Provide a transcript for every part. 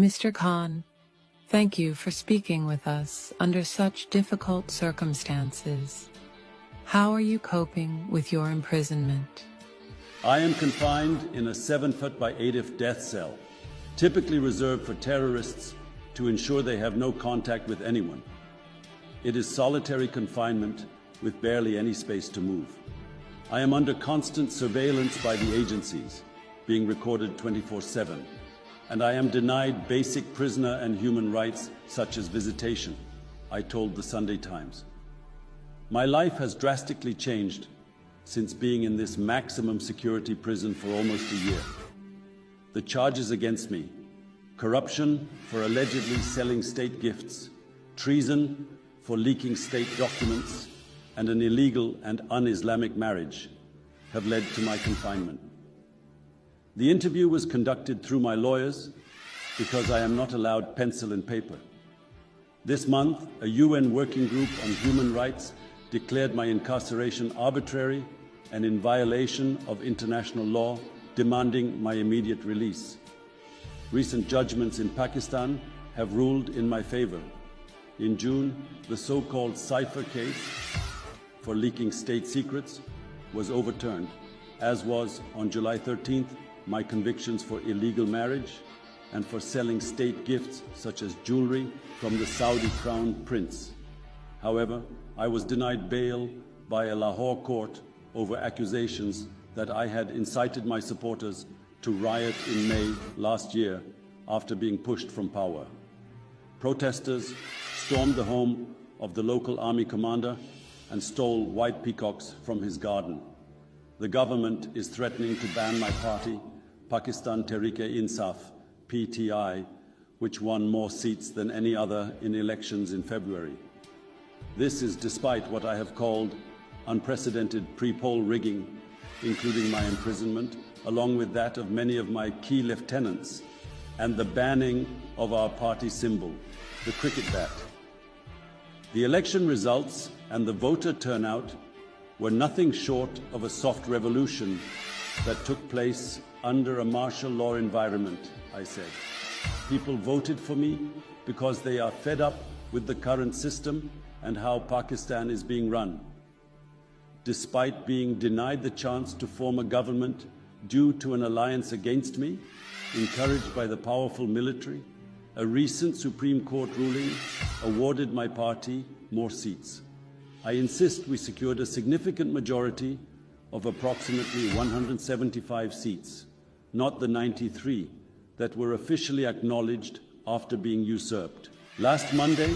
Mr. Khan, thank you for speaking with us under such difficult circumstances. How are you coping with your imprisonment? I am confined in a 7-foot by 8-foot death cell, typically reserved for terrorists to ensure they have no contact with anyone. It is solitary confinement with barely any space to move. I am under constant surveillance by the agencies, being recorded 24/7, and I am denied basic prisoner and human rights such as visitation, I told the Sunday Times. My life has drastically changed since being in this maximum security prison for almost a year. The charges against me: corruption for allegedly selling state gifts, treason for leaking state documents, and an illegal and un-Islamic marriage, have led to my confinement. The interview was conducted through my lawyers because I am not allowed pencil and paper. This month, a UN working group on human rights declared my incarceration arbitrary and in violation of international law, demanding my immediate release. Recent judgments in Pakistan have ruled in my favor. In June, the so-called Cypher case for leaking state secrets was overturned, as was on July 13th my convictions for illegal marriage and for selling state gifts such as jewelry from the Saudi crown prince. However, I was denied bail by a Lahore court over accusations that I had incited my supporters to riot in May last year after being pushed from power. Protesters stormed the home of the local army commander and stole white peacocks from his garden. The government is threatening to ban my party, Pakistan Tehreek-e-Insaf, PTI, which won more seats than any other in elections in February. This is despite what I have called unprecedented pre-poll rigging, including my imprisonment, along with that of many of my key lieutenants, and the banning of our party symbol, the cricket bat. The election results and the voter turnout were nothing short of a soft revolution that took place under a martial law environment, I said. People voted for me because they are fed up with the current system and how Pakistan is being run. Despite being denied the chance to form a government due to an alliance against me, encouraged by the powerful military, a recent Supreme Court ruling awarded my party more seats. I insist we secured a significant majority of approximately 175 seats, not the 93 that were officially acknowledged after being usurped. Last Monday,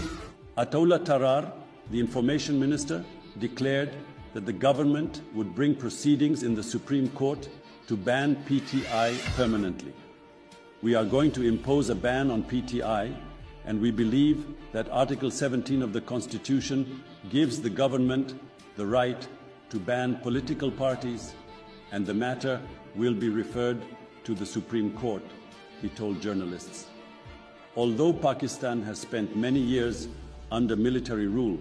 Ataullah Tarar, the information minister, declared that the government would bring proceedings in the Supreme Court to ban PTI permanently. We are going to impose a ban on PTI, and we believe that Article 17 of the Constitution gives the government the right to ban political parties, and the matter will be referred to the Supreme Court, he told journalists. Although Pakistan has spent many years under military rule,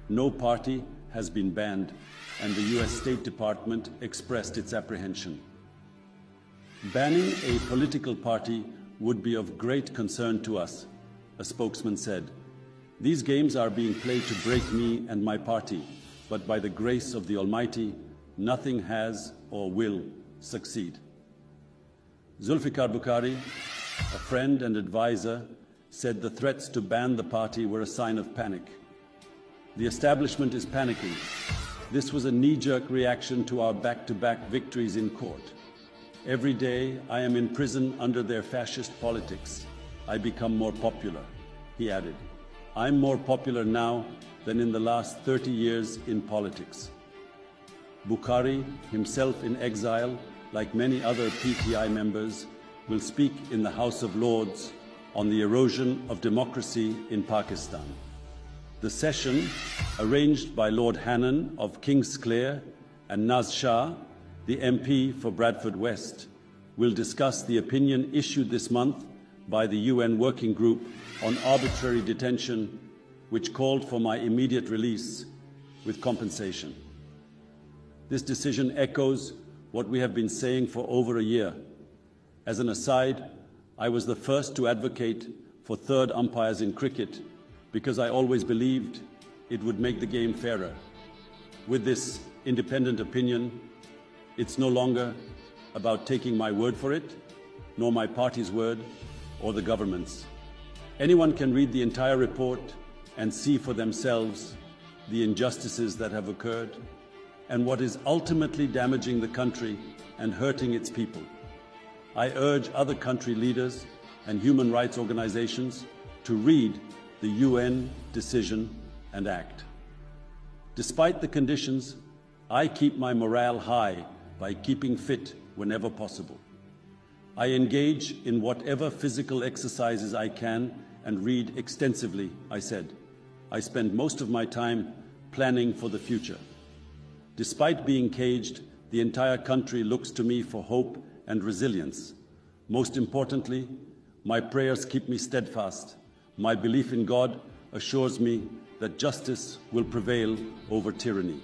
no party has been banned, and the US State Department expressed its apprehension. Banning a political party would be of great concern to us, a spokesman said. These games are being played to break me and my party, but by the grace of the Almighty, nothing has or will succeed. Zulfikar Bukhari, a friend and advisor, said the threats to ban the party were a sign of panic. The establishment is panicking. This was a knee-jerk reaction to our back-to-back victories in court. Every day I am in prison under their fascist politics. I become more popular, he added. I'm more popular now than in the last 30 years in politics. Bukhari, himself in exile, like many other PTI members, will speak in the House of Lords on the erosion of democracy in Pakistan. The session, arranged by Lord Hannan of Kingsclere and Naz Shah, the MP for Bradford West, will discuss the opinion issued this month by the UN Working Group on arbitrary detention, which called for my immediate release with compensation. This decision echoes what we have been saying for over a year. As an aside, I was the first to advocate for third umpires in cricket because I always believed it would make the game fairer. With this independent opinion, it's no longer about taking my word for it, nor my party's word, or the government's. Anyone can read the entire report and see for themselves the injustices that have occurred and what is ultimately damaging the country and hurting its people. I urge other country leaders and human rights organizations to read the UN decision and act. Despite the conditions, I keep my morale high by keeping fit whenever possible. I engage in whatever physical exercises I can and read extensively, I said. I spend most of my time planning for the future. Despite being caged, the entire country looks to me for hope and resilience. Most importantly, my prayers keep me steadfast. My belief in God assures me that justice will prevail over tyranny.